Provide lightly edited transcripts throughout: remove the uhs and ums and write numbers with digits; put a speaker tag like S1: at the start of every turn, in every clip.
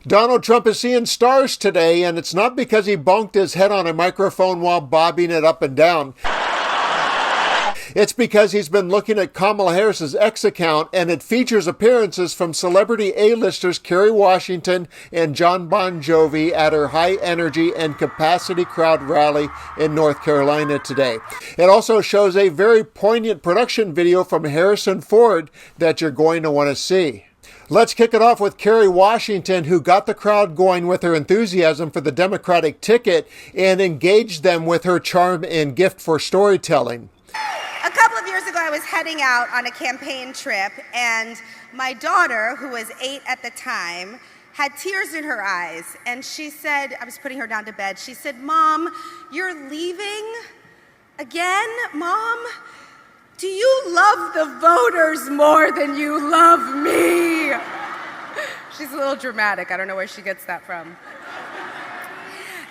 S1: Donald Trump is seeing stars today, and it's not because he bonked his head on a microphone while bobbing it up and down. It's because he's been looking at Kamala Harris's X account, and it features appearances from celebrity A-listers Carrie Washington and Bon Jovi at her high-energy and capacity crowd rally in North Carolina today. It also shows a very poignant production video from Harrison Ford that you're going to want to see. Let's kick it off with Carrie Washington, who got the crowd going with her enthusiasm for the Democratic ticket and engaged them with her charm and gift for storytelling.
S2: A couple of years ago, I was heading out on a campaign trip, and my daughter, who was 8 at the time, had tears in her eyes. And she said, I was putting her down to bed, she said, "Mom, you're leaving again? Mom, do you love the voters more than you love me?" She's a little dramatic. I don't know where she gets that from.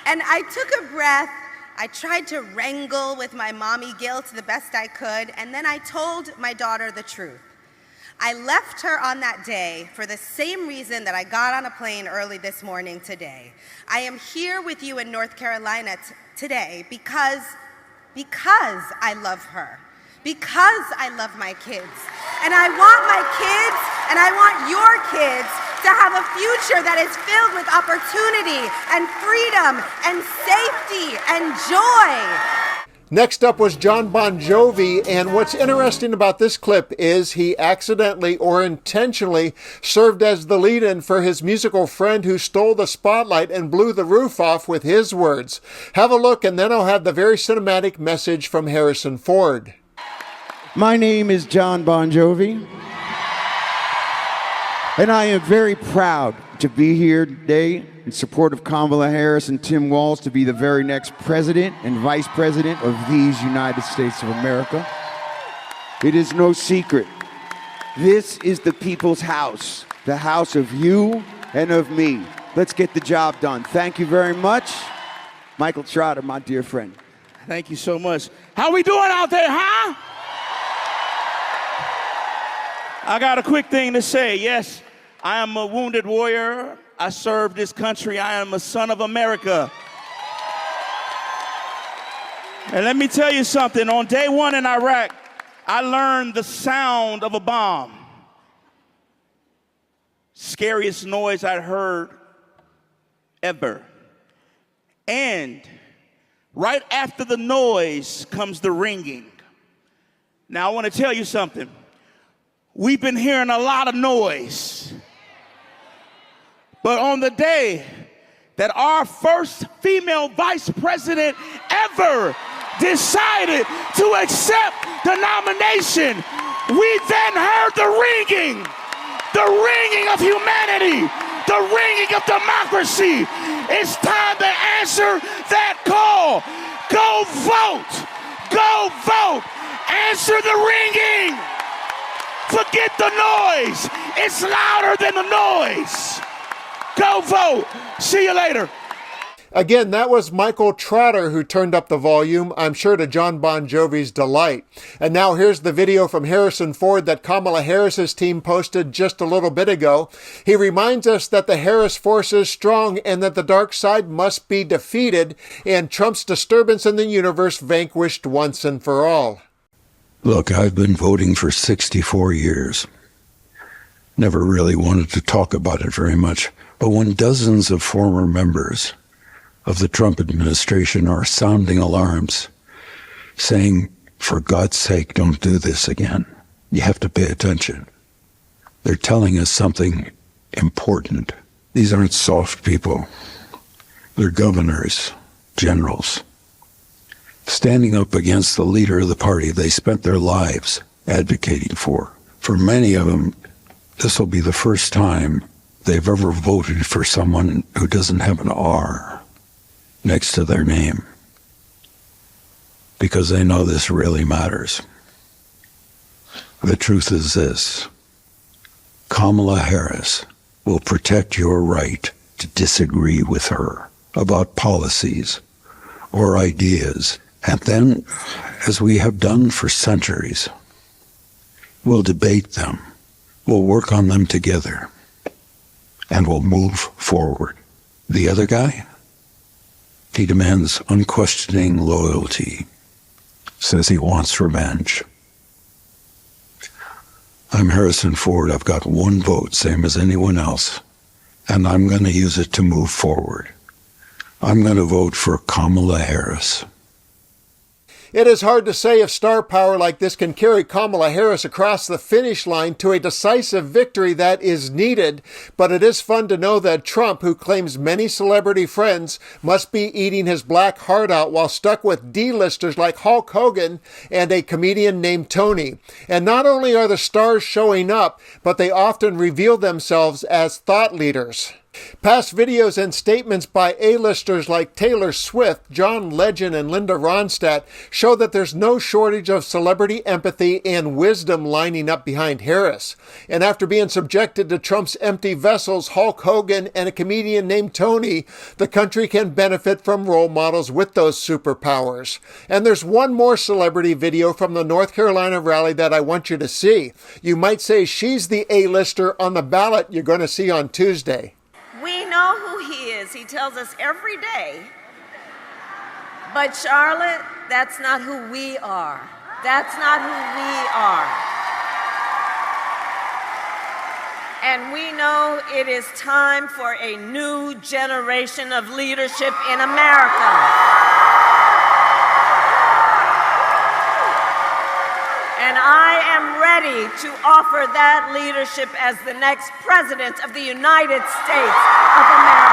S2: And I took a breath. I tried to wrangle with my mommy guilt the best I could, and then I told my daughter the truth. I left her on that day for the same reason that I got on a plane early this morning today. I am here with you in North Carolina today because I love her. Because I love my kids. And I want my kids, and I want your kids to have a future that is filled with opportunity and freedom and safety and joy.
S1: Next up was Bon Jovi, and what's interesting about this clip is he accidentally or intentionally served as the lead-in for his musical friend who stole the spotlight and blew the roof off with his words. Have a look, and then I'll have the very cinematic message from Harrison Ford.
S3: My name is Bon Jovi, and I am very proud to be here today in support of Kamala Harris and Tim Walz to be the very next president and vice president of these United States of America. It is no secret. This is the people's house, the house of you and of me. Let's get the job done. Thank you very much. Michael Trotter, my dear friend.
S4: Thank you so much. How we doing out there, huh? I got a quick thing to say. Yes, I am a wounded warrior. I serve this country. I am a son of America. And let me tell you something. On day one in Iraq, I learned the sound of a bomb. Scariest noise I'd heard ever. And right after the noise comes the ringing. Now, I want to tell you something. We've been hearing a lot of noise. But on the day that our first female vice president ever decided to accept the nomination, we then heard the ringing of humanity, the ringing of democracy. It's time to answer that call. Go vote. Go vote. Answer the ringing. Forget the noise. It's louder than the noise. Go vote. See you later.
S1: Again, that was Michael Trotter who turned up the volume, I'm sure to Bon Jovi's delight. And now here's the video from Harrison Ford that Kamala Harris's team posted just a little bit ago. He reminds us that the Harris force is strong and that the dark side must be defeated and Trump's disturbance in the universe vanquished once and for all.
S5: Look, I've been voting for 64 years. Never really wanted to talk about it very much. But when dozens of former members of the Trump administration are sounding alarms, saying, for God's sake, don't do this again, you have to pay attention. They're telling us something important. These aren't soft people. They're governors, generals, standing up against the leader of the party they spent their lives advocating for. For many of them, this will be the first time they've ever voted for someone who doesn't have an R next to their name, because they know this really matters. The truth is this: Kamala Harris will protect your right to disagree with her about policies or ideas. And then, as we have done for centuries, we'll debate them. We'll work on them together. and will move forward. The other guy? He demands unquestioning loyalty, says he wants revenge. I'm Harrison Ford. I've got one vote, same as anyone else, and I'm going to use it to move forward. I'm going to vote for Kamala Harris.
S1: It is hard to say if star power like this can carry Kamala Harris across the finish line to a decisive victory that is needed, but it is fun to know that Trump, who claims many celebrity friends, must be eating his black heart out while stuck with D-listers like Hulk Hogan and a comedian named Tony. And not only are the stars showing up, but they often reveal themselves as thought leaders. Past videos and statements by A-listers like Taylor Swift, John Legend, and Linda Ronstadt show that there's no shortage of celebrity empathy and wisdom lining up behind Harris. And after being subjected to Trump's empty vessels, Hulk Hogan, and a comedian named Tony, the country can benefit from role models with those superpowers. And there's one more celebrity video from the North Carolina rally that I want you to see. You might say she's the A-lister on the ballot you're going to see on Tuesday.
S6: We know who he is. He tells us every day. But Charlotte, that's not who we are. That's not who we are. And we know it is time for a new generation of leadership in America. And I am ready to offer that leadership as the next president of the United States of America.